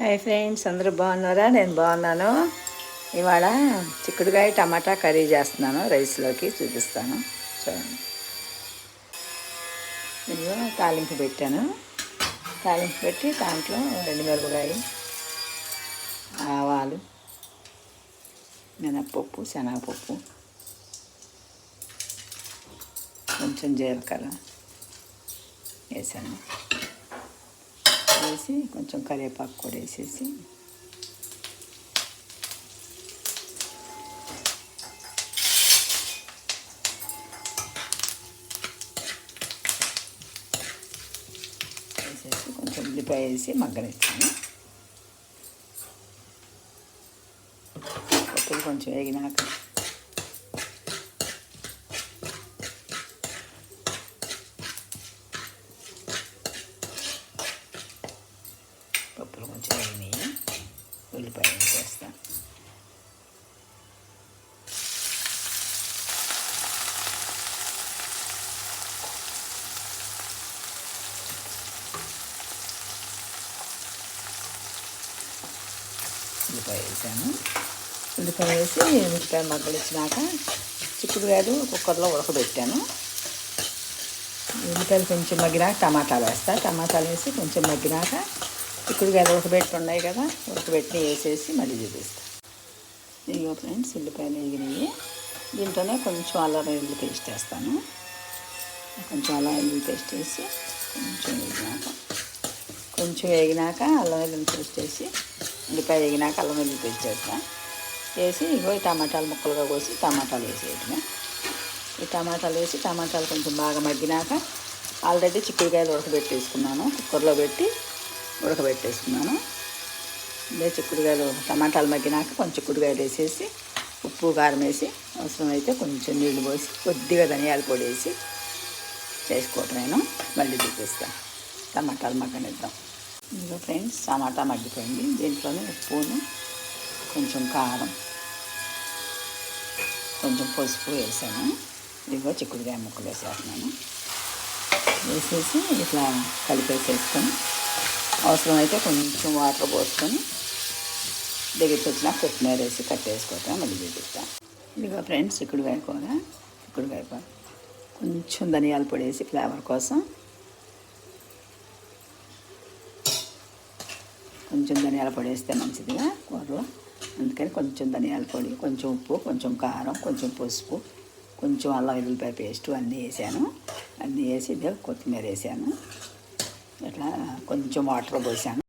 Hi friends, అందరూ బాగున్నారా? నేను బాగున్నాను. ఇవాళ చిక్కుడుకాయ టమాటా కర్రీ చేస్తున్నాను. రైస్లోకి చూపిస్తాను చూడండి. ఇదిగో తాలింపు పెట్టాను. తాలింపు పెట్టి దాంట్లో ఎండుమిరపకాయ, ఆవాలు, మినప్పప్పు, శనగపప్పు, కొంచెం జీలకర్ర వేసాను. వేసి కొంచెం కరివేపాకు కూడా వేసేసి కొంచెం ఉల్లిపాయ వేసి మగ్గనిచ్చాను. పప్పులు కొంచెం వేగినాక పప్పులు కొంచెం వేగినాయి, ఉల్లిపాయ వేసేస్తాను. ఉల్లిపాయ వేసాను. ఉల్లిపాయ వేసి ఉల్లిపాయ మగ్గలిచ్చినాక చిక్కుడుకాయలు కుక్కర్లో ఉడకబెట్టాను. ఉల్లిపాయలు కొంచెం మగ్గినాక టమాటాలు వేస్తాను. టమాటాలు వేసి కొంచెం మగ్గినాక చిక్కుడుకాయలు ఉడకబెట్టి ఉన్నాయి కదా, ఉడకబెట్టి వేసేసి మళ్ళీ చూపిస్తాను. ఇదిగో ఫ్రెండ్స్, ఉల్లిపాయలు వేగినాయి. దీంట్లోనే కొంచెం అల్లం వెల్లుల్లి పేస్ట్ వేస్తాను. కొంచెం అల్లం వెల్లుల్లి పేస్ట్ వేసి కొంచెం వేగినాక అల్లం వెల్లుల్లి పేస్ట్ వేసి ఉల్లిపాయ వేగినాక అల్లం వెల్లుల్లి పేస్ట్ వేస్తాను. వేసి ఇగో ఈ టమాటాలు ముక్కలుగా కోసి టమాటాలు వేసేయటమే. ఈ టమాటాలు వేసి టమాటాలు కొంచెం బాగా మగ్గినాక ఆల్రెడీ చిక్కుడుకాయలు ఉడకబెట్టేసుకున్నాను. కుక్కర్లో పెట్టి ఉడకబెట్టేసుకున్నాను. ఇదే చిక్కుడుకాయలు టమాటాలు మగ్గినాక కొంచెం చిక్కుడుకాయలు వేసేసి ఉప్పు కారం వేసి అవసరమైతే కొంచెం నీళ్ళు పోసి కొద్దిగా ధనియాల పొడి వేసి చేసుకోవటమేను. మళ్ళీ చూపిస్తాను. టమాటాలు మగ్గనిద్దాం. ఇదిగో ఫ్రెండ్స్, టమాటా మగ్గిపోయింది. దీంట్లోనే ఉప్పును, కొంచెం కారం, కొంచెం పసుపు వేసాను. ఇదిగో చిక్కుడుకాయ ముక్కలు వేసేస్తున్నాను. వేసేసి ఇట్లా కలిపేసేసుకొని అవసరమైతే కొంచెం వాటర్ పోసుకొని దగ్గరికి వచ్చినా కొత్తిమీర వేసి కట్టేసుకోవటం మళ్ళీ చూపిస్తాను. ఇదిగో ఫ్రెండ్స్, చిక్కుడుకాయ కూర కొంచెం ధనియాల పొడి వేసి ఫ్లేవర్ కోసం కొంచెం ధనియాల పొడి వేస్తే మంచిదిగా కూరలో, అందుకని కొంచెం ధనియాల పొడి, కొంచెం ఉప్పు, కొంచెం కారం, కొంచెం పసుపు, కొంచెం అల్లం వెల్లుల్లిపాయ పేస్టు అన్నీ వేసాను. అన్నీ వేసి కొత్తిమీర వేసాను. ఇట్లా కొంచెం వాటర్ పోసాను.